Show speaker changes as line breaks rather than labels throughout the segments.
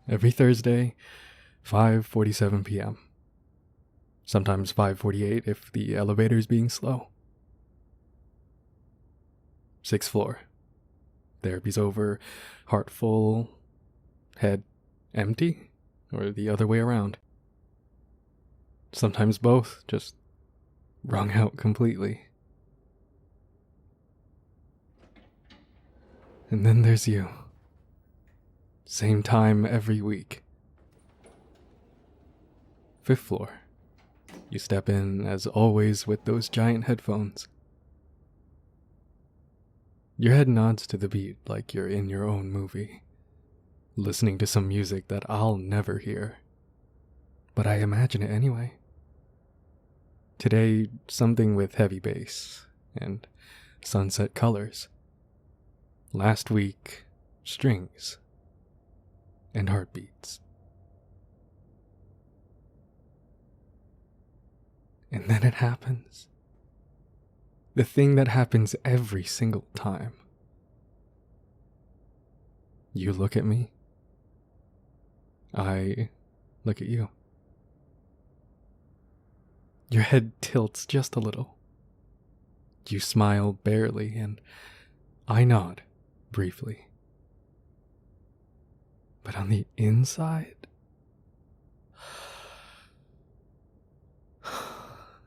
Every Thursday, 5:47 p.m. Sometimes 5:48 if the elevator's being slow. 6th floor. Therapy's over, heart full, head empty, or the other way around. Sometimes both, just wrung out completely. And then there's you. Same time every week. 5th floor. You step in, as always, with those giant headphones. Your head nods to the beat like you're in your own movie, listening to some music that I'll never hear. But I imagine it anyway. Today, something with heavy bass and sunset colors. Last week, strings and heartbeats. And then it happens. The thing that happens every single time. You look at me. I look at you. Your head tilts just a little. You smile barely, and I nod briefly. But on the inside,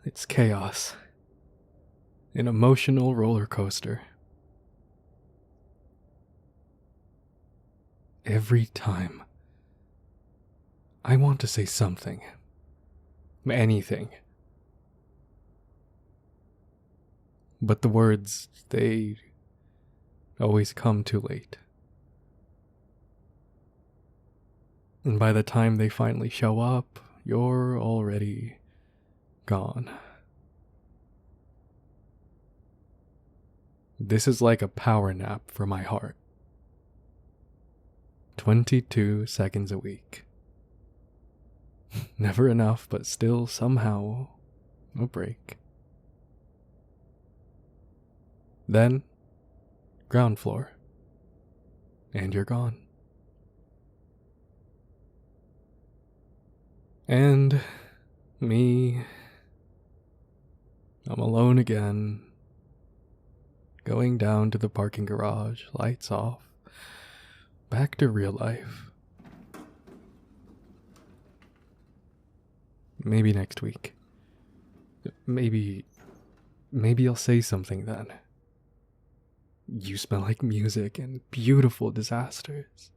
it's chaos. An emotional roller coaster. Every time, I want to say something. Anything. But the words, they always come too late. And by the time they finally show up, you're already gone. This is like a power nap for my heart. 22 seconds a week. Never enough, but still somehow a break. Then, ground floor. And you're gone. And me, I'm alone again. Going down to the parking garage, lights off, back to real life. Maybe next week. Maybe I'll say something then. You smell like music and beautiful disasters.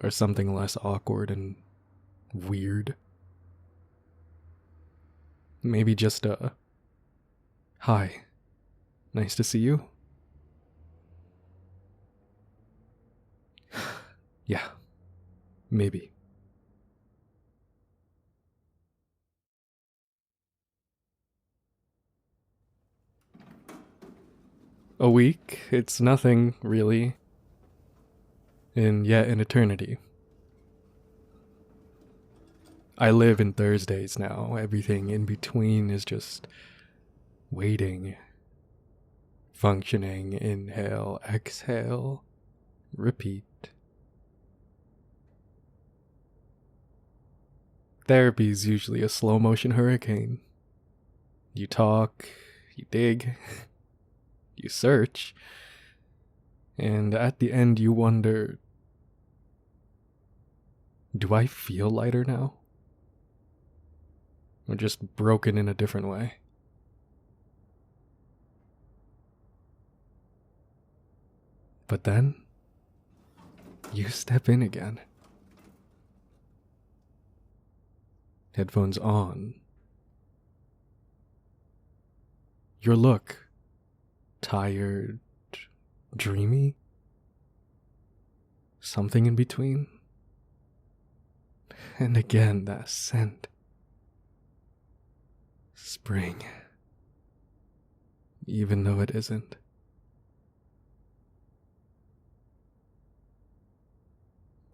Or something less awkward and weird. Maybe just a hi, nice to see you. Yeah, maybe. A week, it's nothing, really. And yet an eternity. I live in Thursdays now. Everything in between is just waiting. Functioning, inhale, exhale, repeat. Therapy's usually a slow motion hurricane. You talk, you dig, you search, and at the end you wonder, do I feel lighter now? Or just broken in a different way? But then, you step in again. Headphones on. Your look, tired, dreamy, something in between. And again, that scent. Spring. Even though it isn't.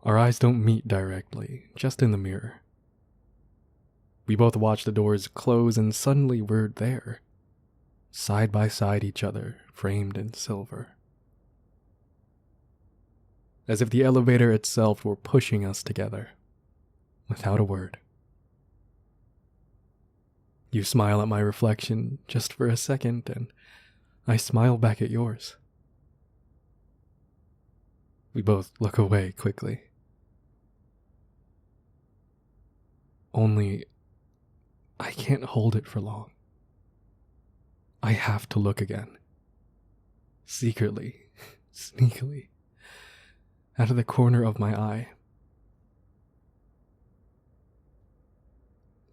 Our eyes don't meet directly, just in the mirror. We both watch the doors close and suddenly we're there. Side by side each other, framed in silver. as if the elevator itself were pushing us together, without a word. You smile at my reflection just for a second, and I smile back at yours. We both look away quickly. Only, I can't hold it for long. I have to look again. Secretly, sneakily, out of the corner of my eye.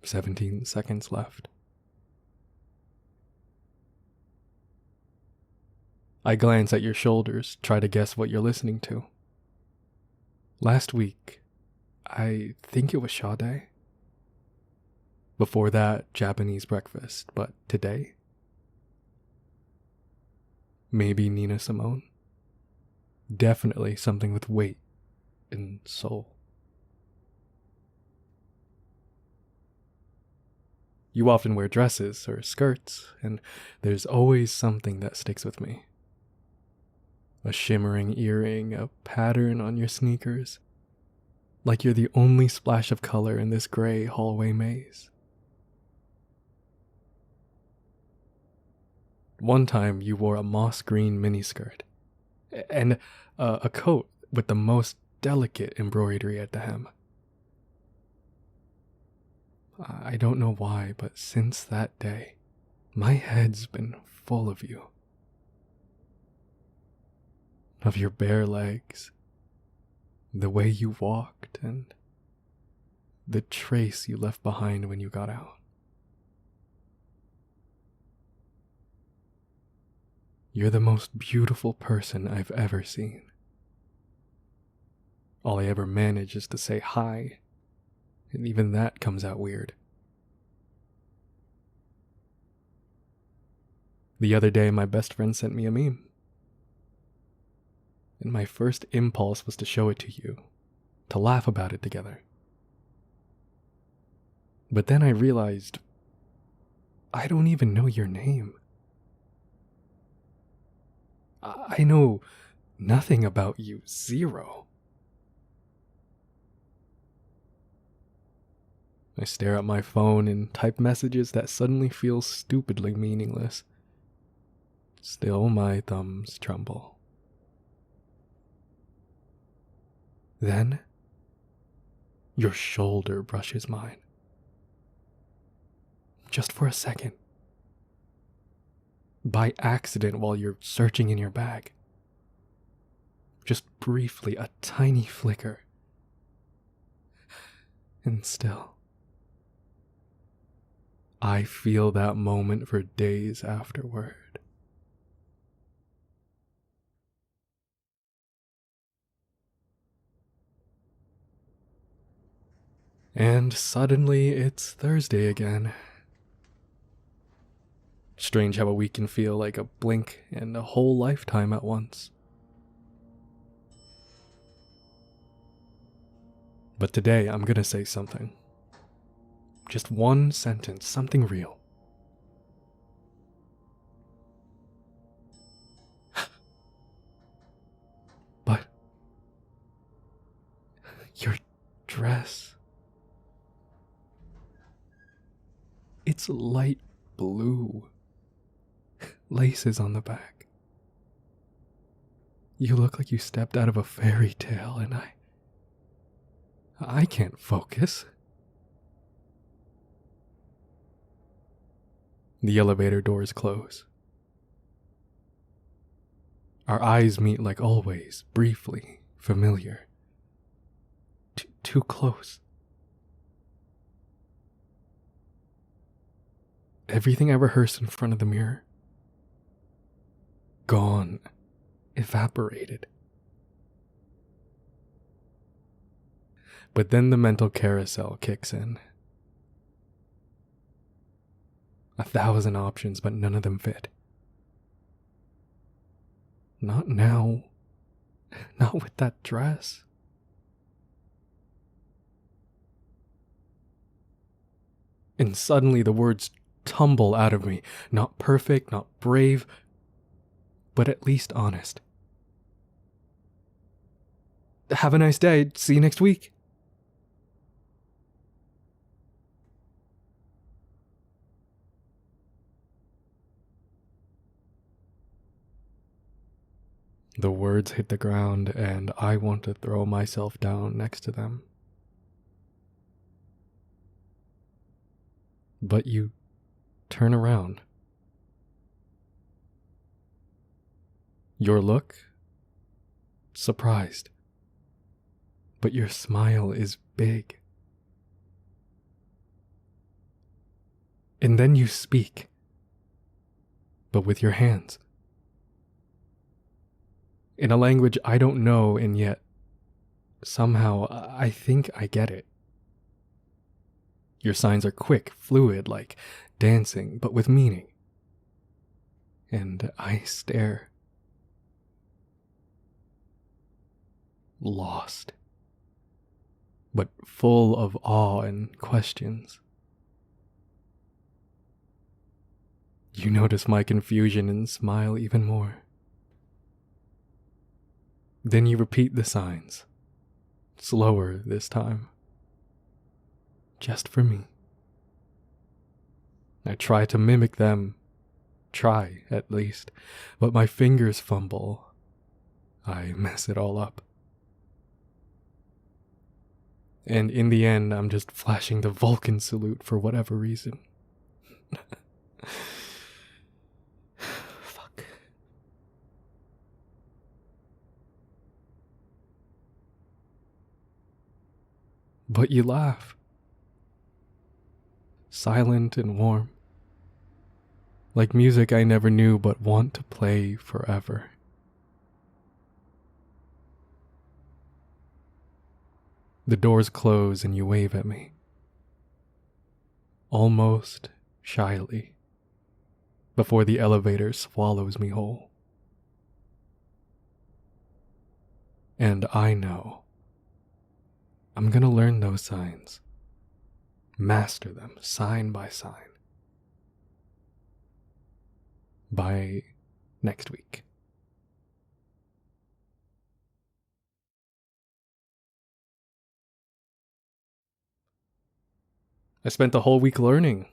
17 seconds left. I glance at your shoulders, try to guess what you're listening to. Last week, I think it was Sade. Before that, Japanese breakfast, but today? Maybe Nina Simone? Definitely something with weight and soul. You often wear dresses or skirts, and there's always something that sticks with me. A shimmering earring, a pattern on your sneakers, like you're the only splash of color in this gray hallway maze. One time you wore a moss green miniskirt, and a coat with the most delicate embroidery at the hem. I don't know why, but since that day, my head's been full of you. Of your bare legs, the way you walked, and the trace you left behind when you got out. You're the most beautiful person I've ever seen. All I ever manage is to say hi, and even that comes out weird. The other day, my best friend sent me a meme. And my first impulse was to show it to you, to laugh about it together. But then I realized, I don't even know your name. I know nothing about you, zero. I stare at my phone and type messages that suddenly feel stupidly meaningless. Still, my thumbs tremble. Then, your shoulder brushes mine. Just for a second. By accident while you're searching in your bag. Just briefly, a tiny flicker. And still, I feel that moment for days afterward. And suddenly it's Thursday again. Strange how a week can feel like a blink and a whole lifetime at once. But today I'm gonna say something. Just one sentence, something real. But your dress, it's light blue. Laces on the back. You look like you stepped out of a fairy tale, and I can't focus. The elevator doors close. Our eyes meet like always, briefly, familiar. Too close. Everything I rehearsed in front of the mirror, gone, evaporated. But then the mental carousel kicks in. 1,000 options, but none of them fit. Not now. Not with that dress. And suddenly the words tumble out of me. Not perfect, not brave, but at least honest. Have a nice day. See you next week. The words hit the ground, and I want to throw myself down next to them. But you turn around. Your look? Surprised. But your smile is big. And then you speak, but with your hands. In a language I don't know, and yet somehow I think I get it. Your signs are quick, fluid, like dancing, but with meaning. And I stare. Lost. But full of awe and questions. You notice my confusion and smile even more. Then you repeat the signs, slower this time, just for me. I try to mimic them, try at least, but my fingers fumble. I mess it all up. And in the end, I'm just flashing the Vulcan salute for whatever reason. Fuck. But you laugh. Silent and warm. Like music I never knew but want to play forever. The doors close and you wave at me. Almost shyly. Before the elevator swallows me whole. And I know I'm gonna learn those signs. Master them sign by sign. By next week. I spent the whole week learning.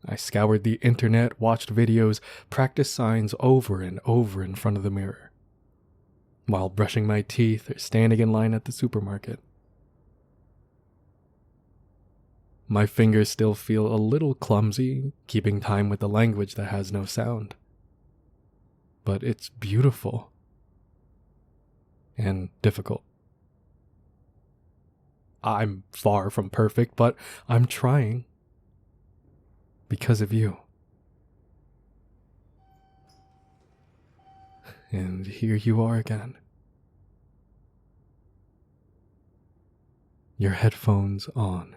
I scoured the internet, watched videos, practiced signs over and over in front of the mirror, while brushing my teeth or standing in line at the supermarket. My fingers still feel a little clumsy, keeping time with the language that has no sound. But it's beautiful. And difficult. I'm far from perfect, but I'm trying. Because of you. And here you are again. Your headphones on.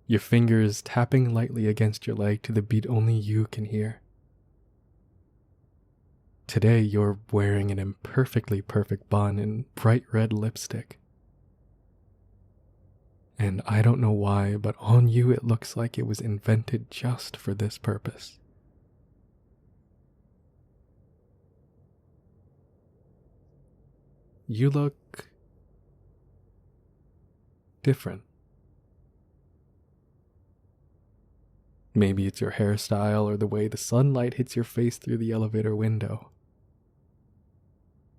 Your fingers tapping lightly against your leg to the beat only you can hear. Today you're wearing an imperfectly perfect bun and bright red lipstick. And I don't know why, but on you it looks like it was invented just for this purpose. You look different. Maybe it's your hairstyle or the way the sunlight hits your face through the elevator window.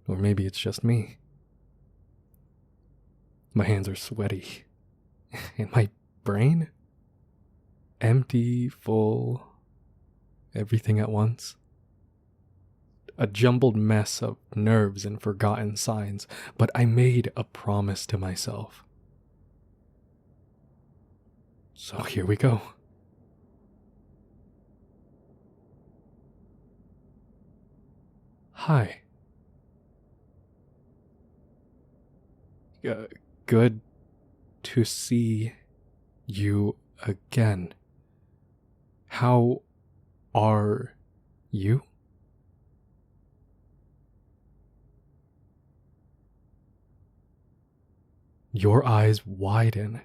Or maybe it's just me. My hands are sweaty. And my brain? Empty, full, everything at once. A jumbled mess of nerves and forgotten signs, but I made a promise to myself. So here we go. Hi. Good to see you again. How are you? Your eyes widen.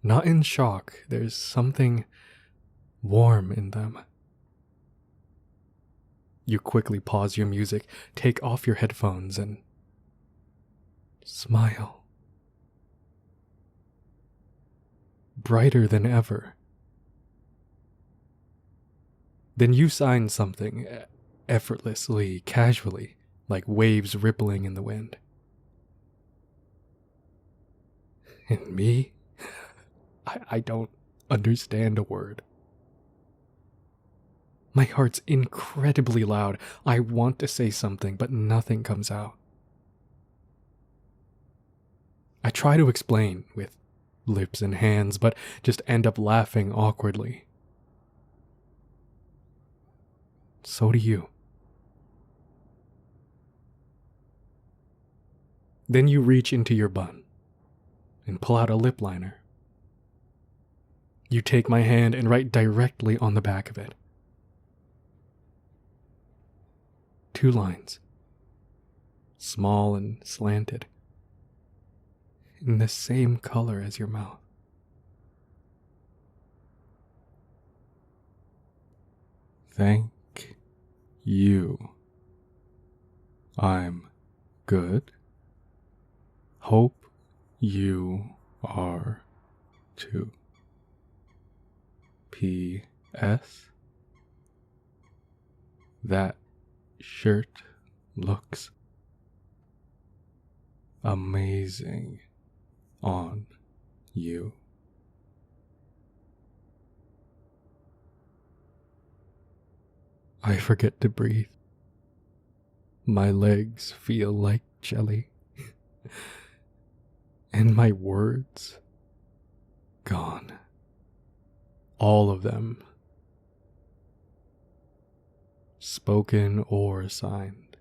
Not in shock, there's something warm in them. You quickly pause your music, take off your headphones, and smile. Brighter than ever. Then you sign something effortlessly, casually, like waves rippling in the wind. And me? I don't understand a word. My heart's incredibly loud. I want to say something, but nothing comes out. I try to explain with lips and hands, but just end up laughing awkwardly. So do you. Then you reach into your bun and pull out a lip liner. You take my hand and write directly on the back of it. 2 lines, small and slanted, in the same color as your mouth. Thank you. I'm good. Hope you are too. P.S. That shirt looks amazing on you. I forget to breathe. My legs feel like jelly. And my words gone. All of them. Spoken or signed.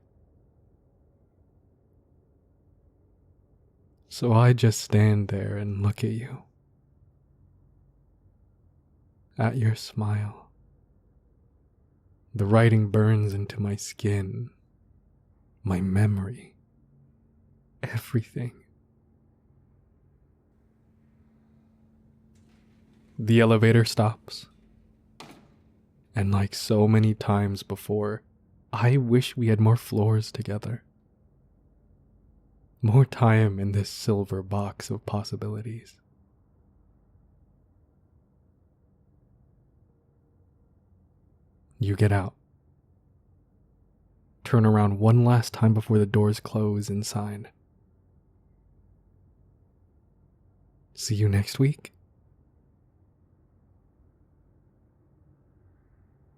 So I just stand there and look at you. At your smile. The writing burns into my skin, my memory, everything. The elevator stops. And like so many times before, I wish we had more floors together. More time in this silver box of possibilities. You get out. Turn around one last time before the doors close and sign. See you next week.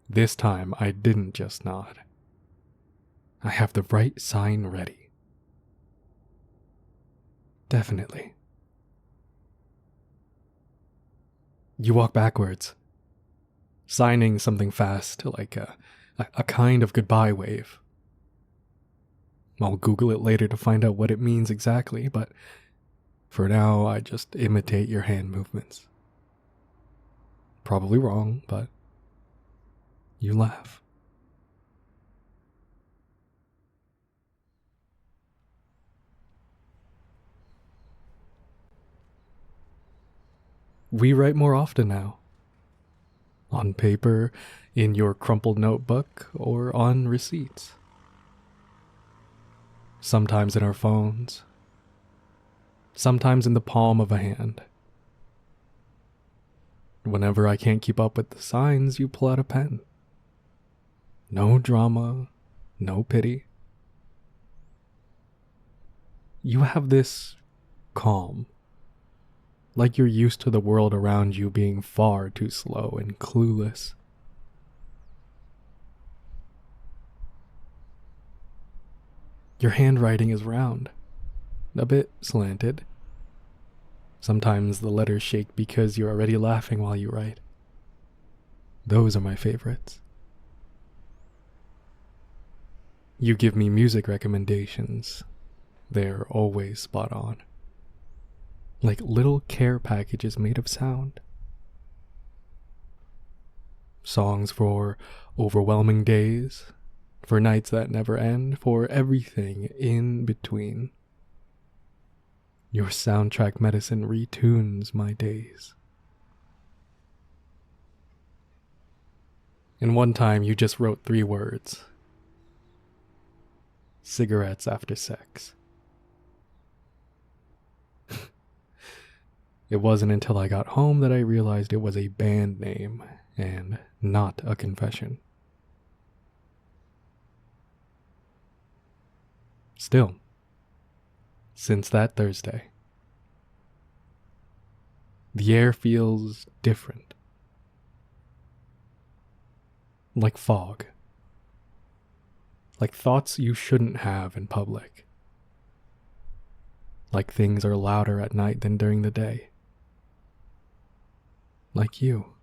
This time I didn't just nod. I have the right sign ready. Definitely. You walk backwards, signing something fast like a kind of goodbye wave. I'll Google it later to find out what it means exactly, but for now I just imitate your hand movements. Probably wrong, but you laugh. We write more often now. On paper, in your crumpled notebook, or on receipts. Sometimes in our phones. Sometimes in the palm of a hand. Whenever I can't keep up with the signs, you pull out a pen. No drama, no pity. You have this calm, like you're used to the world around you being far too slow and clueless. Your handwriting is round, a bit slanted. Sometimes the letters shake because you're already laughing while you write. Those are my favorites. You give me music recommendations. They're always spot on. Like little care packages made of sound. Songs for overwhelming days, for nights that never end, for everything in between. Your soundtrack medicine retunes my days. And one time you just wrote 3 words, cigarettes after sex. It wasn't until I got home that I realized it was a band name and not a confession. Still, since that Thursday, the air feels different. Like fog. Like thoughts you shouldn't have in public. Like things are louder at night than during the day. Like you.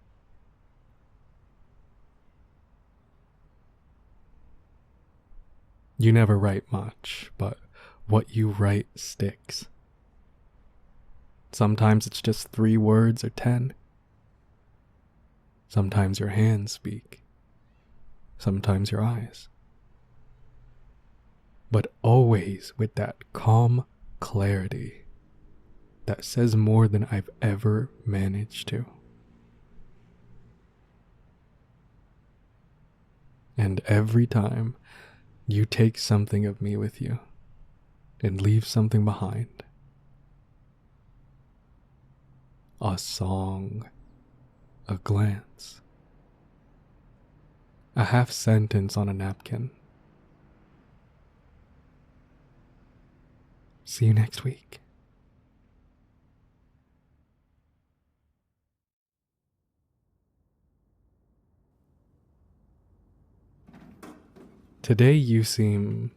You never write much, but what you write sticks. Sometimes it's just 3 words or 10. Sometimes your hands speak. Sometimes your eyes. But always with that calm clarity that says more than I've ever managed to. And every time you take something of me with you and leave something behind. A song, a glance, a half sentence on a napkin. See you next week. Today you seem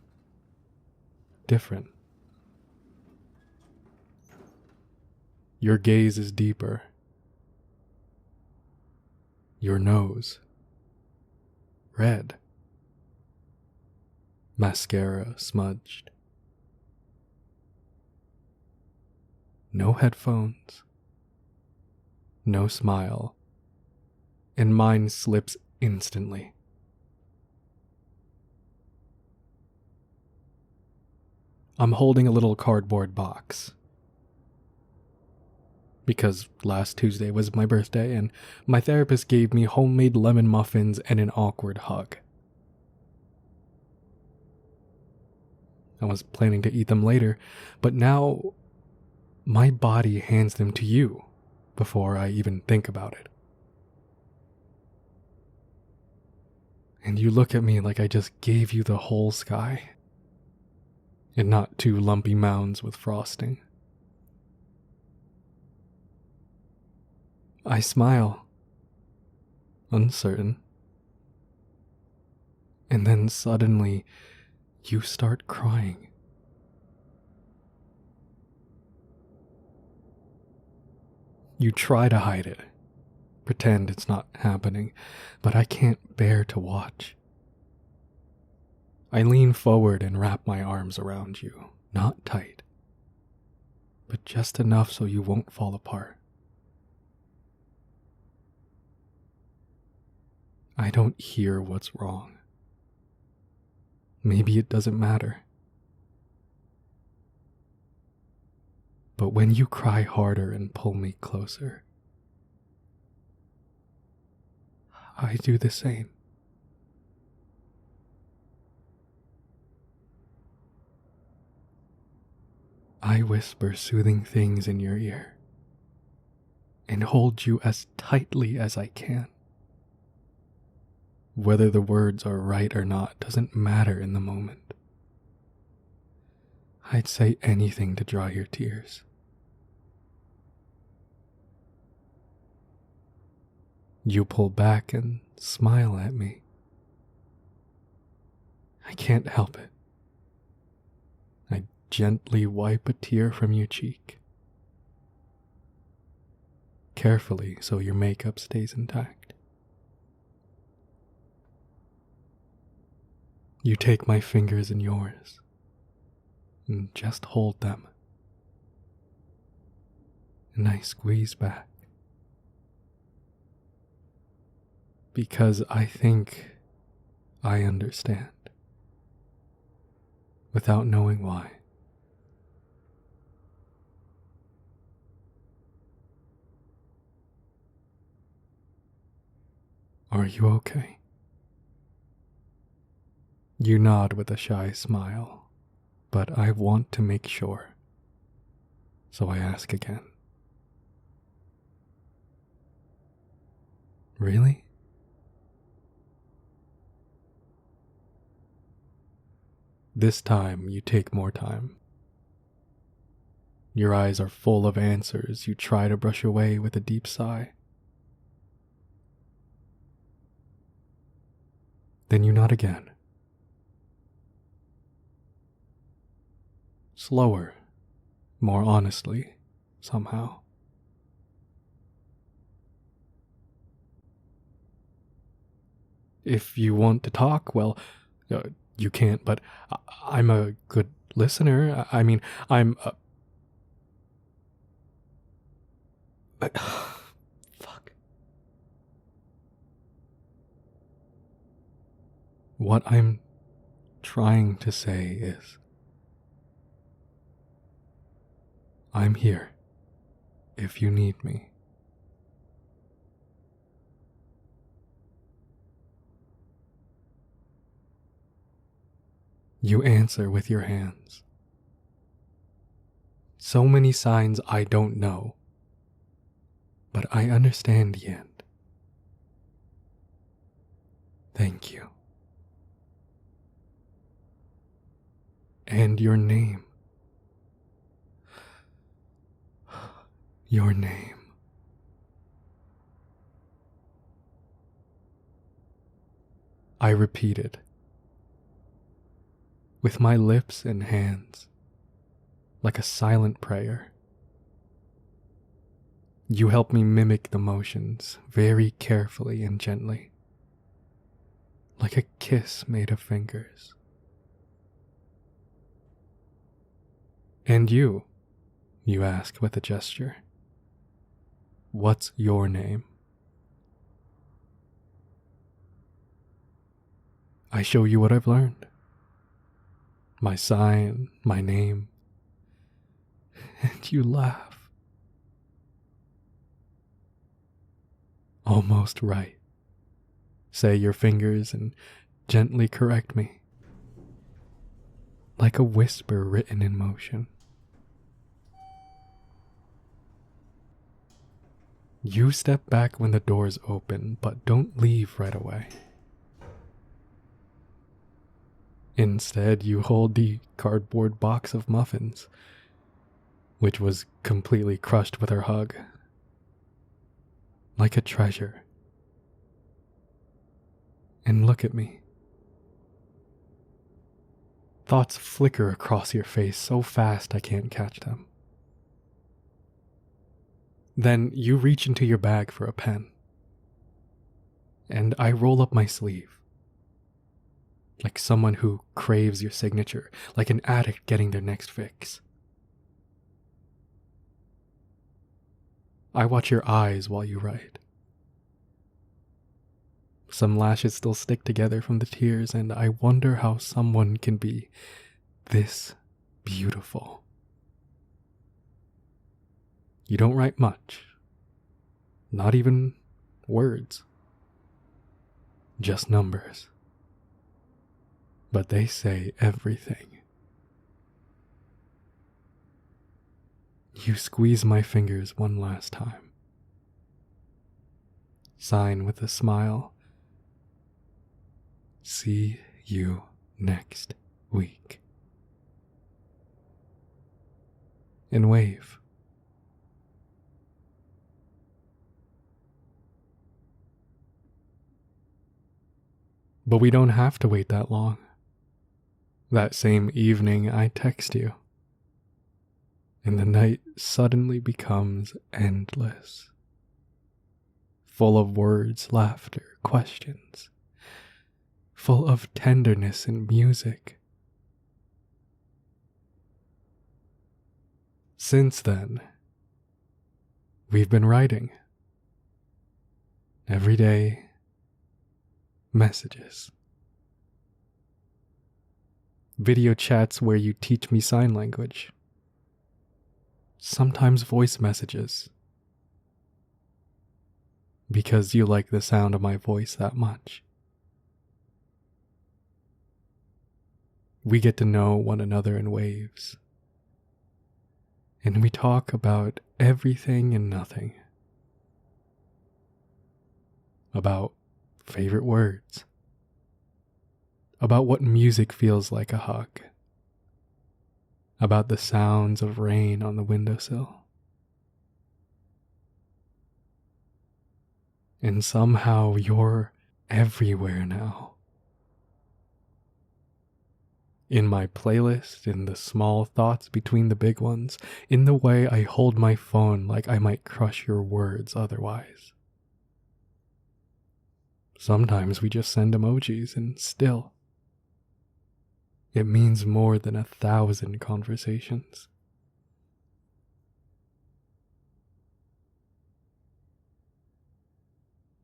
different. Your gaze is deeper. Your nose, red. Mascara smudged. No headphones. No smile. And mine slips instantly. I'm holding a little cardboard box. Because last Tuesday was my birthday and my therapist gave me homemade lemon muffins and an awkward hug. I was planning to eat them later, but now my body hands them to you before I even think about it. And you look at me like I just gave you the whole sky, and not 2 lumpy mounds with frosting. I smile, uncertain. And then suddenly, you start crying. You try to hide it, pretend it's not happening, but I can't bear to watch. I lean forward and wrap my arms around you, not tight, but just enough so you won't fall apart. I don't hear what's wrong. Maybe it doesn't matter. But when you cry harder and pull me closer, I do the same. I whisper soothing things in your ear and hold you as tightly as I can. Whether the words are right or not doesn't matter in the moment. I'd say anything to dry your tears. You pull back and smile at me. I can't help it. I gently wipe a tear from your cheek. Carefully so your makeup stays intact. You take my fingers in yours and just hold them. And I squeeze back. Because I think I understand. Without knowing why. Are you okay? You nod with a shy smile, but I want to make sure. So I ask again. Really? This time you take more time. Your eyes are full of answers you try to brush away with a deep sigh. Then you nod again. Slower, more honestly, somehow. If you want to talk, well, you can't, but I'm a good listener. I mean, I'm a... Fuck. What I'm trying to say is, I'm here if you need me. You answer with your hands. So many signs I don't know, but I understand the end. Thank you. And your name. Your name. I repeated, with my lips and hands, like a silent prayer. You help me mimic the motions very carefully and gently, like a kiss made of fingers. And you ask with a gesture, what's your name? I show you what I've learned. My sign, my name, and you laugh. Almost right. Say your fingers and gently correct me, like a whisper written in motion. You step back when the doors open, but don't leave right away. Instead, you hold the cardboard box of muffins, which was completely crushed with her hug, like a treasure. And look at me. Thoughts flicker across your face so fast I can't catch them. Then you reach into your bag for a pen, and I roll up my sleeve. Like someone who craves your signature, like an addict getting their next fix. I watch your eyes while you write. Some lashes still stick together from the tears, and I wonder how someone can be this beautiful. You don't write much, not even words, just numbers. But they say everything. You squeeze my fingers one last time. Sign with a smile. See you next week. And wave. But we don't have to wait that long. That same evening, I text you, and the night suddenly becomes endless, full of words, laughter, questions, full of tenderness and music. Since then, we've been writing. Every day, messages. Video chats where you teach me sign language. Sometimes voice messages. Because you like the sound of my voice that much. we get to know one another in waves. And we talk about everything and nothing. About favorite words. About what music feels like a hug. About the sounds of rain on the windowsill. And somehow you're everywhere now. In my playlist, in the small thoughts between the big ones, in the way I hold my phone like I might crush your words otherwise. Sometimes we just send emojis and still, it means more than 1,000 conversations.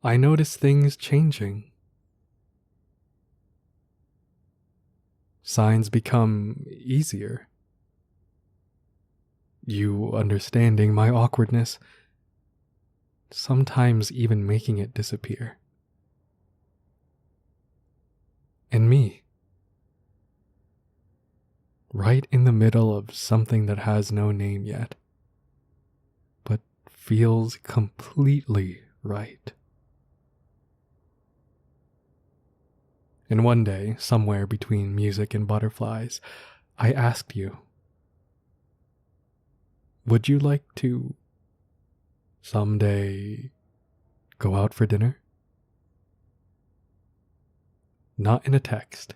I notice things changing. Signs become easier. You understanding my awkwardness, sometimes even making it disappear. And me, right in the middle of something that has no name yet, but feels completely right. And one day, somewhere between music and butterflies, I asked you, would you like to someday go out for dinner? Not in a text,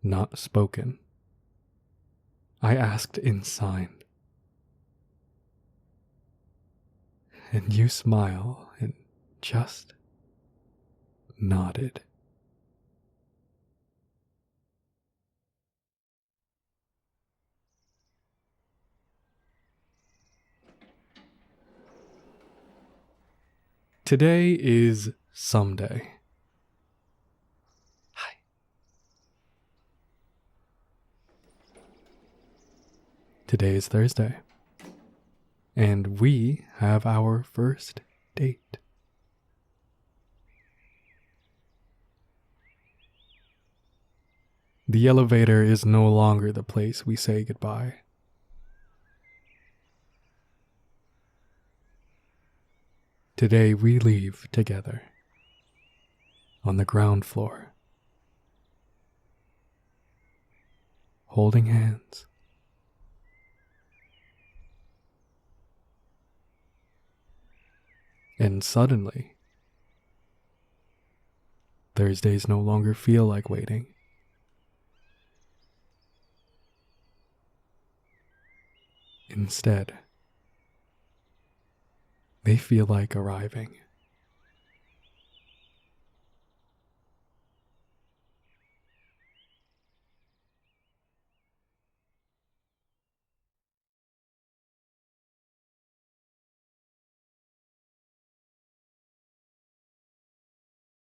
not spoken. I asked in sign. And you smile and just nodded. Today is someday. Hi. Today is Thursday. And we have our first date. The elevator is no longer the place we say goodbye. Today we leave together on the ground floor, holding hands. And suddenly, Thursdays no longer feel like waiting. Instead, they feel like arriving.